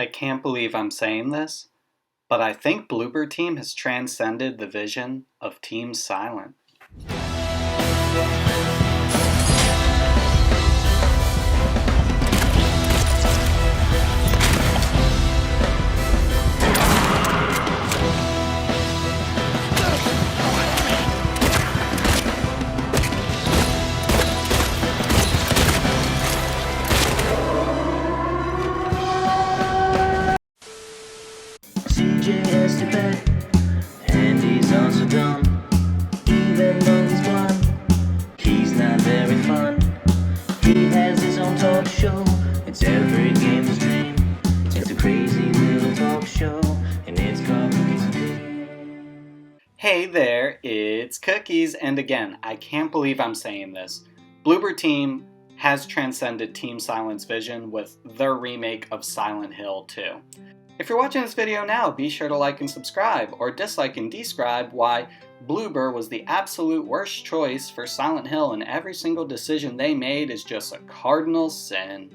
I can't believe I'm saying this, but I think Bloober Team has transcended the vision of Team Silent. CJ has to bet, and he's also dumb. Even though he's blind, he's not very fun. He has his own talk show, it's every gamer's dream. It's a crazy little talk show, and it's called Cookies and Cream. Hey there, it's Cookies, and again, I can't believe I'm saying this. Bloober Team has transcended Team Silent's vision with their remake of Silent Hill 2. If you're watching this video now, be sure to like and subscribe, or dislike and describe why Bloober was the absolute worst choice for Silent Hill and every single decision they made is just a cardinal sin.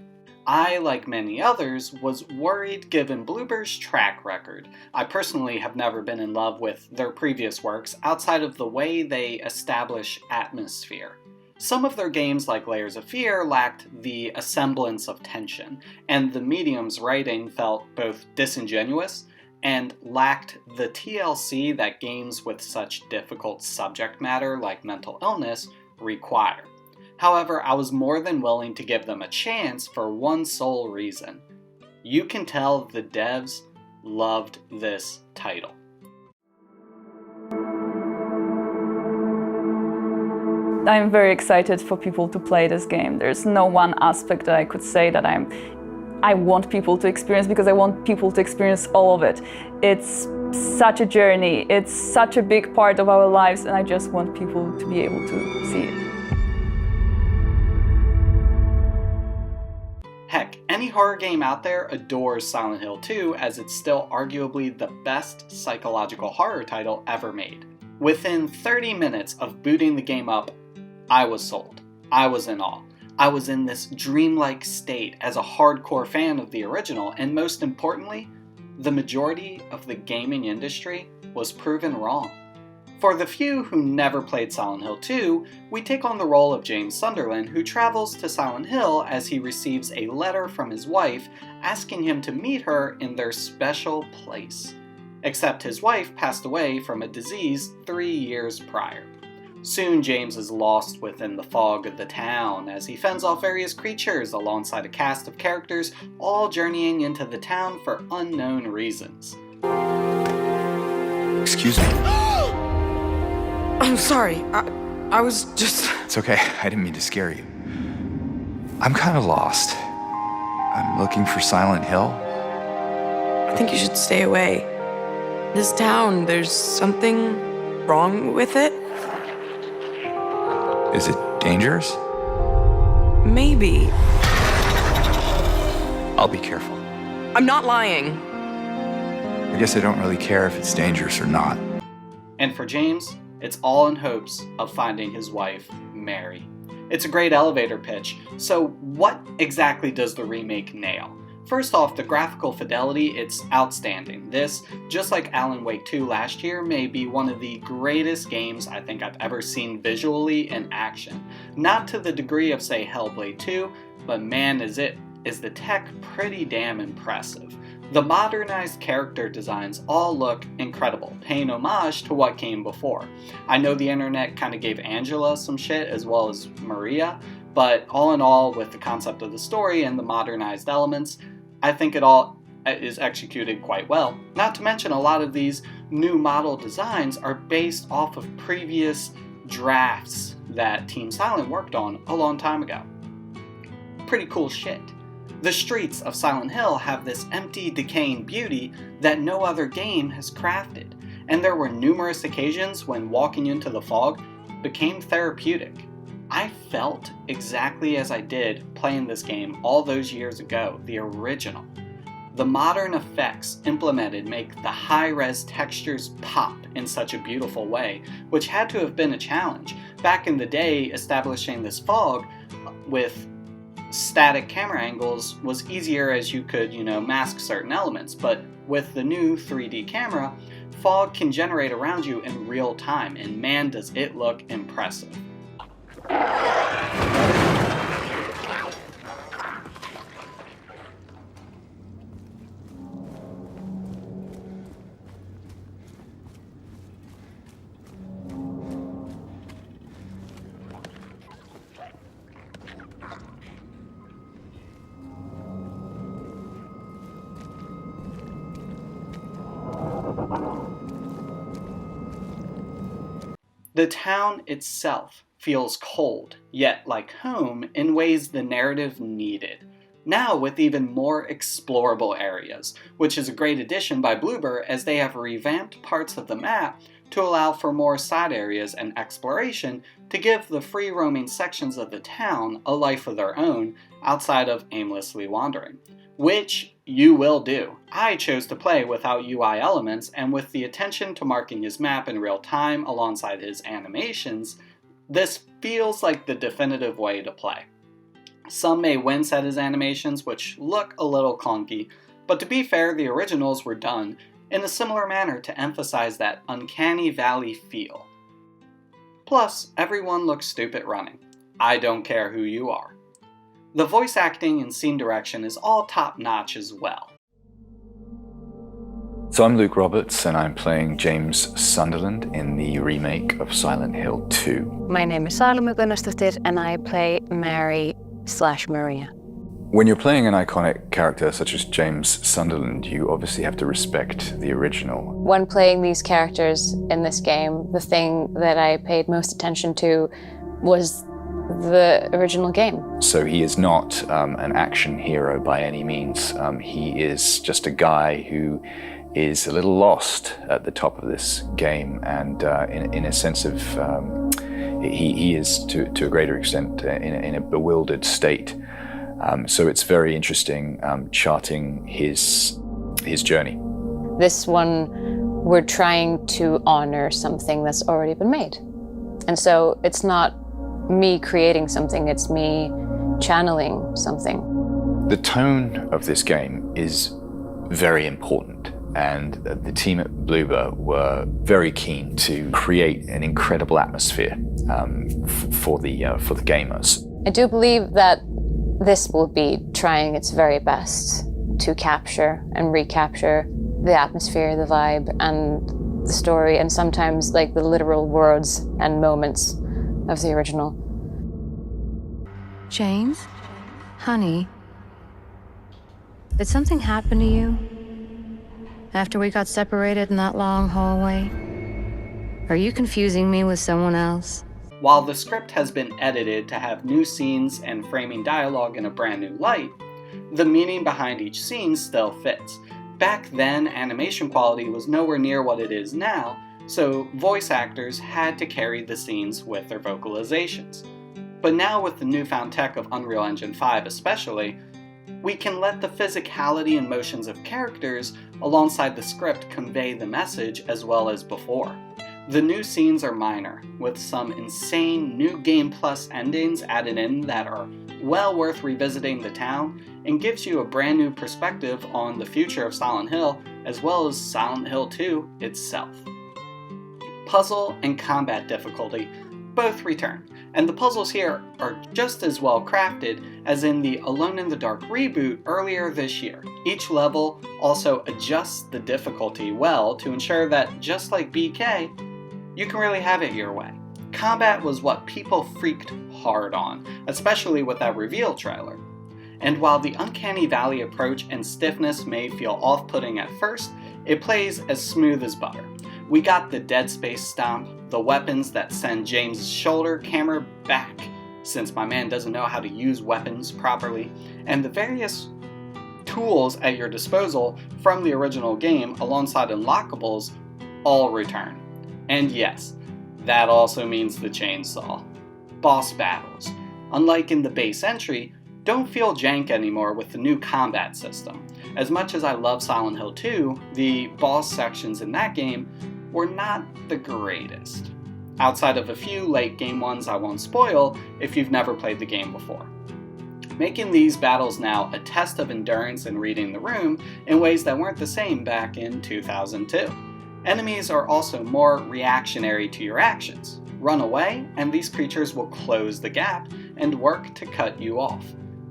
I, like many others, was worried given Bloober's track record. I personally have never been in love with their previous works outside of the way they establish atmosphere. Some of their games, like Layers of Fear, lacked the semblance of tension, and the medium's writing felt both disingenuous and lacked the TLC that games with such difficult subject matter like mental illness require. However, I was more than willing to give them a chance for one sole reason. You can tell the devs loved this title. I'm very excited for people to play this game. There's no one aspect that I could say that I want people to experience, because I want people to experience all of it. It's such a journey, it's such a big part of our lives, and I just want people to be able to see it. Heck, any horror game out there adores Silent Hill 2 as it's still arguably the best psychological horror title ever made. Within 30 minutes of booting the game up, I was sold. I was in awe. I was in this dreamlike state as a hardcore fan of the original, and most importantly, the majority of the gaming industry was proven wrong. For the few who never played Silent Hill 2, we take on the role of James Sunderland, who travels to Silent Hill as he receives a letter from his wife asking him to meet her in their special place. Except his wife passed away from a disease 3 years prior. Soon James is lost within the fog of the town as he fends off various creatures alongside a cast of characters, all journeying into the town for unknown reasons. Excuse me. I'm sorry, I was just... It's okay, I didn't mean to scare you. I'm kind of lost. I'm looking for Silent Hill. I think you should stay away. This town, there's something wrong with it? Is it dangerous? Maybe. I'll be careful. I'm not lying. I guess I don't really care if it's dangerous or not. And for James, it's all in hopes of finding his wife, Mary. It's a great elevator pitch, so what exactly does the remake nail? First off, the graphical fidelity, it's outstanding. This, just like Alan Wake 2 last year, may be one of the greatest games I think I've ever seen visually in action. Not to the degree of, say, Hellblade 2, but man, is the tech pretty damn impressive. The modernized character designs all look incredible, paying homage to what came before. I know the internet kind of gave Angela some shit as well as Maria, but all in all, with the concept of the story and the modernized elements, I think it all is executed quite well. Not to mention a lot of these new model designs are based off of previous drafts that Team Silent worked on a long time ago. Pretty cool shit. The streets of Silent Hill have this empty, decaying beauty that no other game has crafted, and there were numerous occasions when walking into the fog became therapeutic. I felt exactly as I did playing this game all those years ago, the original. The modern effects implemented make the high-res textures pop in such a beautiful way, which had to have been a challenge. Back in the day, establishing this fog with static camera angles was easier as you could, mask certain elements, but with the new 3D camera, fog can generate around you in real time, and man does it look impressive. The town itself feels cold, yet like home in ways the narrative needed. Now with even more explorable areas, which is a great addition by Bloober as they have revamped parts of the map to allow for more side areas and exploration to give the free-roaming sections of the town a life of their own outside of aimlessly wandering. Which you will do. I chose to play without UI elements, and with the attention to marking his map in real time alongside his animations, this feels like the definitive way to play. Some may wince at his animations, which look a little clunky, but to be fair, the originals were done in a similar manner to emphasize that uncanny valley feel. Plus, everyone looks stupid running. I don't care who you are. The voice acting and scene direction is all top-notch as well. So I'm Luke Roberts, and I'm playing James Sunderland in the remake of Silent Hill 2. My name is Salome Gunnarsdottir, and I play Mary/Maria. When you're playing an iconic character such as James Sunderland, you obviously have to respect the original. When playing these characters in this game, the thing that I paid most attention to was the original game. So he is not an action hero by any means. He is just a guy who is a little lost at the top of this game, and in a sense of he is to a greater extent in a bewildered state. So it's very interesting charting his journey. This one, we're trying to honor something that's already been made. And so it's not me creating something, it's me channeling something. The tone of this game is very important, and the team at Bloober were very keen to create an incredible atmosphere for the gamers. I do believe that this will be trying its very best to capture and recapture the atmosphere, the vibe, and the story, and sometimes like the literal words and moments of the original. James? Honey? Did something happen to you? After we got separated in that long hallway? Are you confusing me with someone else? While the script has been edited to have new scenes and framing dialogue in a brand new light, the meaning behind each scene still fits. Back then, animation quality was nowhere near what it is now, so voice actors had to carry the scenes with their vocalizations. But now with the newfound tech of Unreal Engine 5 especially, we can let the physicality and motions of characters alongside the script convey the message as well as before. The new scenes are minor, with some insane new Game Plus endings added in that are well worth revisiting the town and gives you a brand new perspective on the future of Silent Hill as well as Silent Hill 2 itself. Puzzle and combat difficulty both return, and the puzzles here are just as well crafted as in the Alone in the Dark reboot earlier this year. Each level also adjusts the difficulty well to ensure that, just like BK, you can really have it your way. Combat was what people freaked hard on, especially with that reveal trailer. And while the Uncanny Valley approach and stiffness may feel off-putting at first, it plays as smooth as butter. We got the Dead Space stomp, the weapons that send James' shoulder camera back, since my man doesn't know how to use weapons properly, and the various tools at your disposal from the original game alongside unlockables all return. And yes, that also means the chainsaw. Boss battles, unlike in the base entry, don't feel jank anymore with the new combat system. As much as I love Silent Hill 2, the boss sections in that game were not the greatest, outside of a few late game ones I won't spoil if you've never played the game before. making these battles now a test of endurance and reading the room in ways that weren't the same back in 2002. Enemies are also more reactionary to your actions. Run away, and these creatures will close the gap and work to cut you off.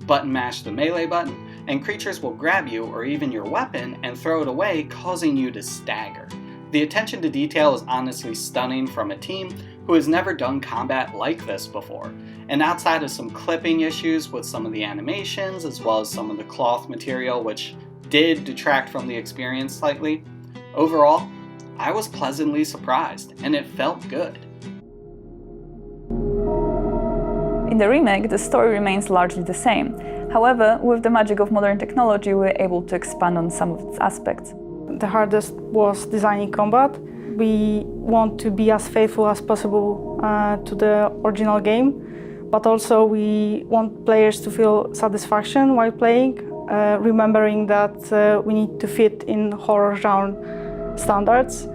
Button mash the melee button, and creatures will grab you or even your weapon and throw it away, causing you to stagger. The attention to detail is honestly stunning from a team who has never done combat like this before. And outside of some clipping issues with some of the animations, as well as some of the cloth material, which did detract from the experience slightly, overall, I was pleasantly surprised, and it felt good. In the remake, the story remains largely the same. However, with the magic of modern technology, we were able to expand on some of its aspects. The hardest was designing combat. We want to be as faithful as possible to the original game, but also we want players to feel satisfaction while playing, remembering that we need to fit in horror genre standards.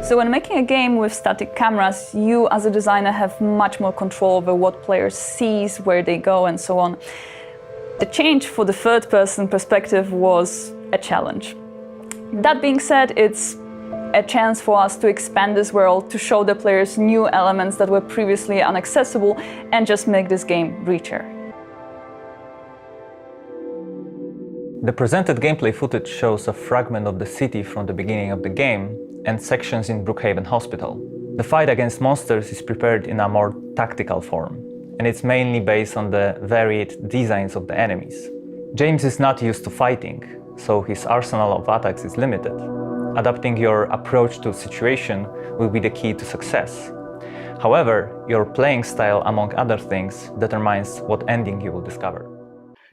So when making a game with static cameras, you as a designer have much more control over what players sees, where they go, and so on. The change for the third-person perspective was a challenge. That being said, it's a chance for us to expand this world, to show the players new elements that were previously inaccessible, and just make this game richer. The presented gameplay footage shows a fragment of the city from the beginning of the game and sections in Brookhaven Hospital. The fight against monsters is prepared in a more tactical form, and it's mainly based on the varied designs of the enemies. James is not used to fighting, so his arsenal of attacks is limited. Adapting your approach to a situation will be the key to success. However, your playing style, among other things, determines what ending you will discover.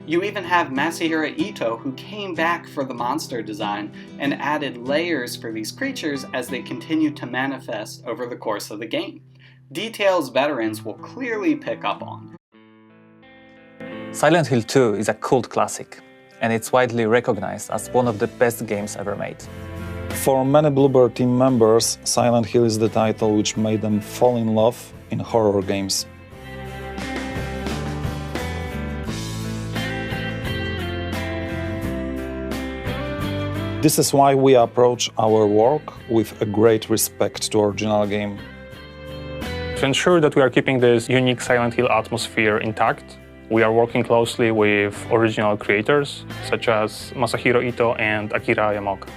You even have Masahiro Ito, who came back for the monster design and added layers for these creatures as they continue to manifest over the course of the game. Details veterans will clearly pick up on. Silent Hill 2 is a cult classic, and it's widely recognized as one of the best games ever made. For many Bloober team members, Silent Hill is the title which made them fall in love in horror games. This is why we approach our work with a great respect to original game. To ensure that we are keeping this unique Silent Hill atmosphere intact, we are working closely with original creators such as Masahiro Ito and Akira Yamaoka.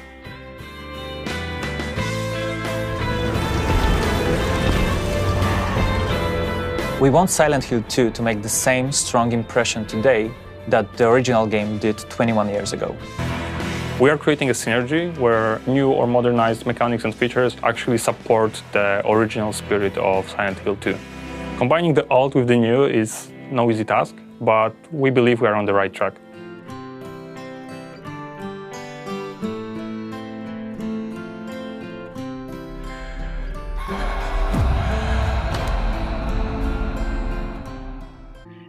We want Silent Hill 2 to make the same strong impression today that the original game did 21 years ago. We are creating a synergy where new or modernized mechanics and features actually support the original spirit of Silent Hill 2. Combining the old with the new is no easy task, but we believe we are on the right track.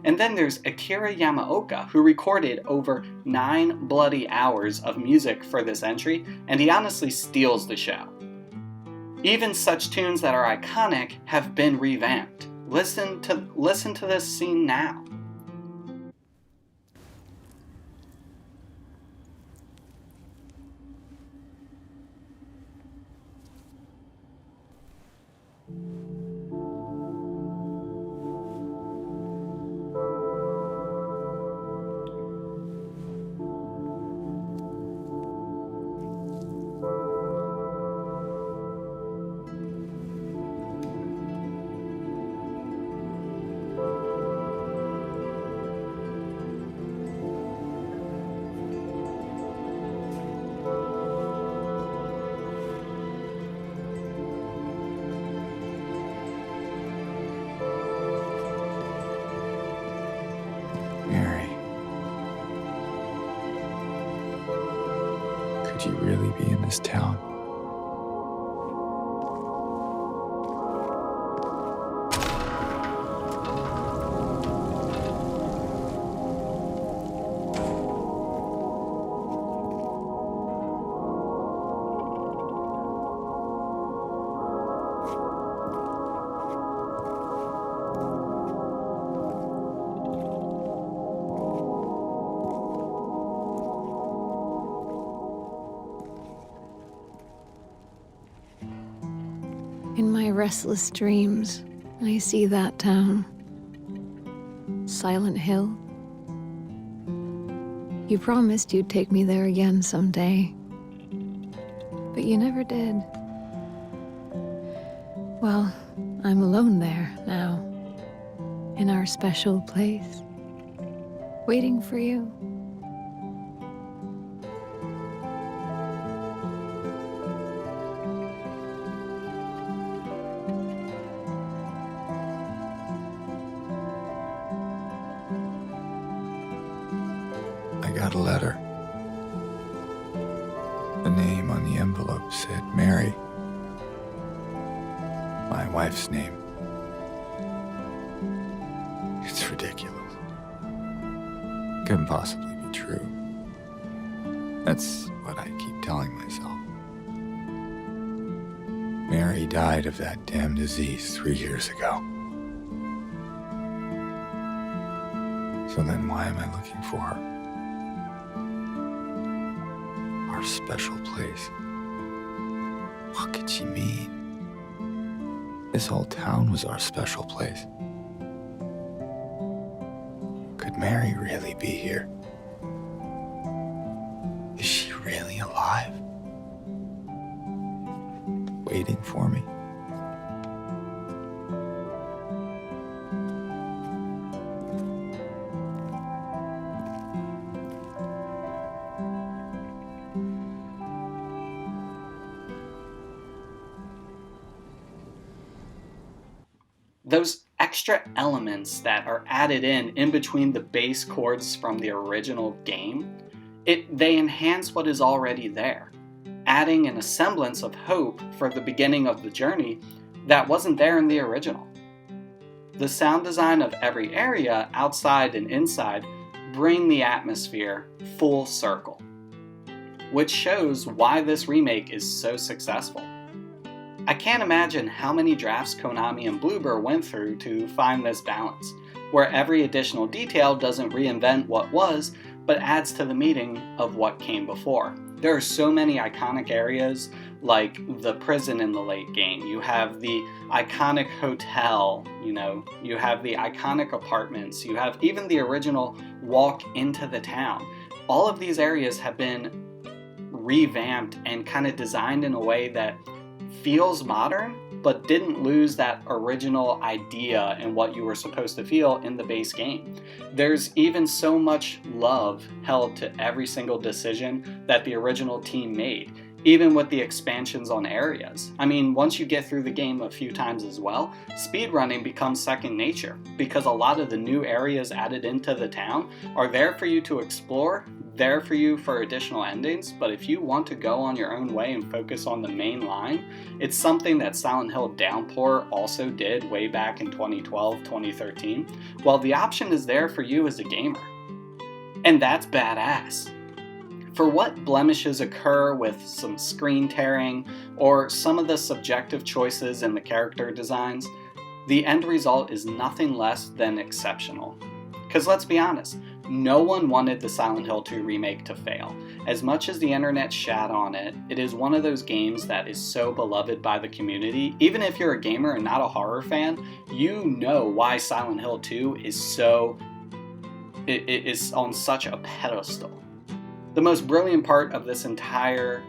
And then there's Akira Yamaoka, who recorded over 9 bloody hours of music for this entry, and he honestly steals the show. Even such tunes that are iconic have been revamped. Listen to this scene now. Could you really be in this town? In my restless dreams, I see that town. Silent Hill. You promised you'd take me there again someday, but you never did. Well, I'm alone there now, in our special place, waiting for you. I got a letter. The name on the envelope said Mary. My wife's name. It's ridiculous. Couldn't possibly be true. That's what I keep telling myself. Mary died of that damn disease 3 years ago. So then why am I looking for her? Our special place. What could she mean? This whole town was our special place. Could Mary really be here? Is she really alive? Waiting for me? Those extra elements that are added in between the base chords from the original game, they enhance what is already there, adding in a semblance of hope for the beginning of the journey that wasn't there in the original. The sound design of every area, outside and inside, bring the atmosphere full circle, which shows why this remake is so successful. I can't imagine how many drafts Konami and Bloober went through to find this balance, where every additional detail doesn't reinvent what was, but adds to the meaning of what came before. There are so many iconic areas, like the prison in the late game. You have the iconic hotel, you have the iconic apartments, you have even the original walk into the town. All of these areas have been revamped and kind of designed in a way that feels modern, but didn't lose that original idea and what you were supposed to feel in the base game. There's even so much love held to every single decision that the original team made, even with the expansions on areas. I mean, once you get through the game a few times as well, speedrunning becomes second nature, because a lot of the new areas added into the town are there for you to explore, there for you for additional endings, but if you want to go on your own way and focus on the main line, it's something that Silent Hill Downpour also did way back in 2012, 2013. Well, the option is there for you as a gamer. And that's badass. For what blemishes occur with some screen tearing or some of the subjective choices in the character designs, the end result is nothing less than exceptional. Because let's be honest, no one wanted the Silent Hill 2 remake to fail. As much as the internet shat on it, it is one of those games that is so beloved by the community. Even if you're a gamer and not a horror fan, you know why Silent Hill 2 is on such a pedestal. The most brilliant part of this entire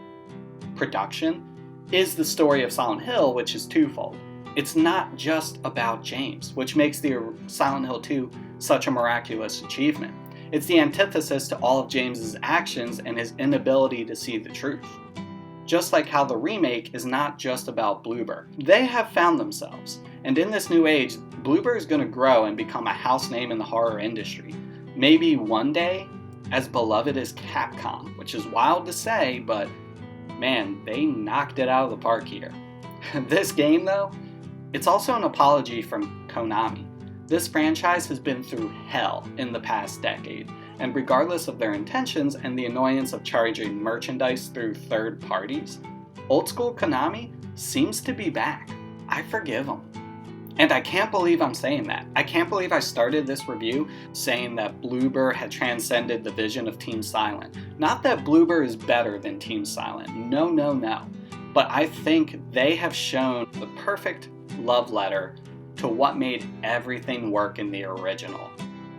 production is the story of Silent Hill, which is twofold. It's not just about James, which makes the Silent Hill 2 such a miraculous achievement. It's the antithesis to all of James's actions and his inability to see the truth. Just like how the remake is not just about Bloober. They have found themselves, and in this new age, Bloober is going to grow and become a house name in the horror industry. Maybe one day, as beloved as Capcom, which is wild to say, but man, they knocked it out of the park here. This game, though, it's also an apology from Konami. This franchise has been through hell in the past decade, and regardless of their intentions and the annoyance of charging merchandise through third parties, old school Konami seems to be back. I forgive them. And I can't believe I'm saying that. I can't believe I started this review saying that Bloober had transcended the vision of Team Silent. Not that Bloober is better than Team Silent. No, no, no. but I think they have shown the perfect love letter to what made everything work in the original.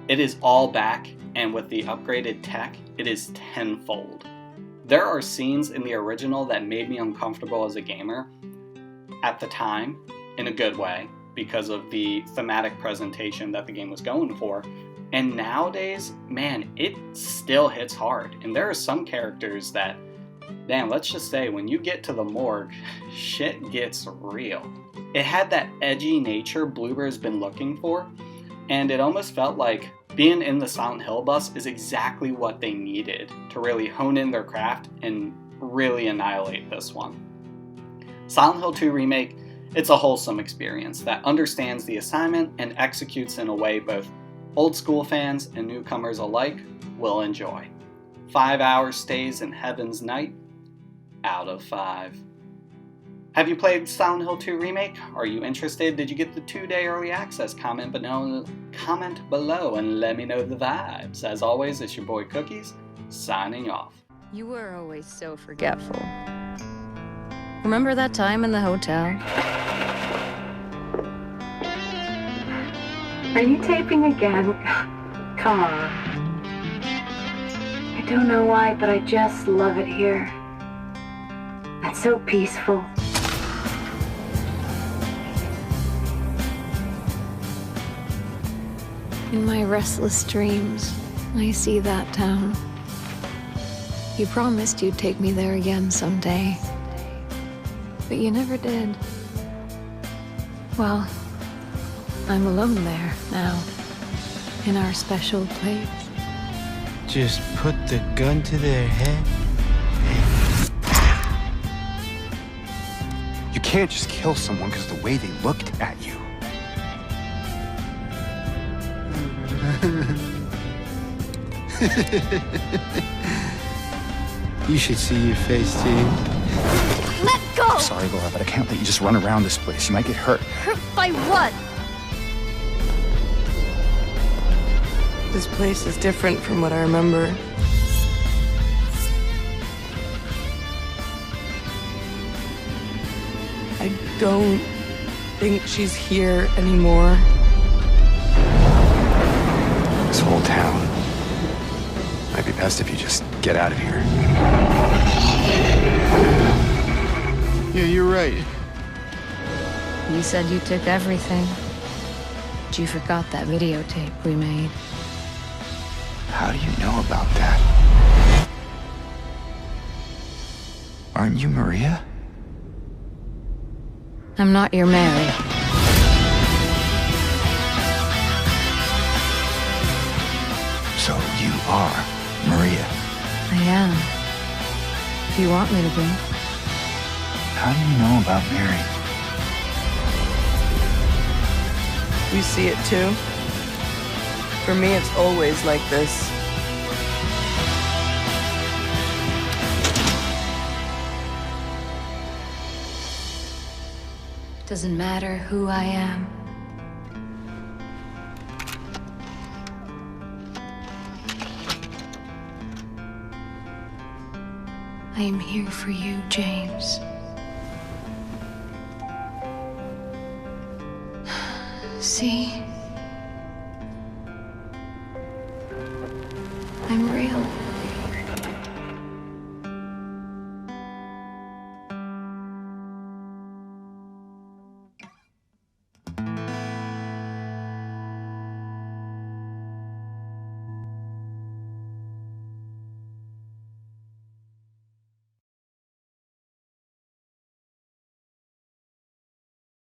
It is all back, and with the upgraded tech, it is tenfold. There are scenes in the original that made me uncomfortable as a gamer at the time, in a good way, because of the thematic presentation that the game was going for. And nowadays, man, it still hits hard. And there are some characters that, damn, let's just say, when you get to the morgue, shit gets real. It had that edgy nature Bloober has been looking for, and it almost felt like being in the Silent Hill bus is exactly what they needed to really hone in their craft and really annihilate this one. Silent Hill 2 Remake, it's a wholesome experience that understands the assignment and executes in a way both old school fans and newcomers alike will enjoy. 5 hours stays in Heaven's Night out of 5. Have you played Silent Hill 2 Remake? Are you interested? Did you get the 2-day early access? Comment below and let me know the vibes. As always, it's your boy Cookies, signing off. You were always so forgetful. Remember that time in the hotel? Are you taping again? Come on. I don't know why, but I just love it here. It's so peaceful. In my restless dreams, I see that town. You promised you'd take me there again someday, but you never did. Well, I'm alone there now, in our special place. Just put the gun to their head. You can't just kill someone because of the way they looked at you. You should see your face, James. Let go! I'm sorry, Laura, but I can't let you just run around this place. You might get hurt. Hurt by what? This place is different from what I remember. I don't think she's here anymore. This whole town. Might be best if you just get out of here. Yeah, you're right. You said you took everything. But you forgot that videotape we made. How do you know about that? Aren't you Maria? I'm not your Mary. So you are Maria. I am. If you want me to be. How do you know about Mary? You see it too? For me, it's always like this. Doesn't matter who I am. I am here for you, James. See?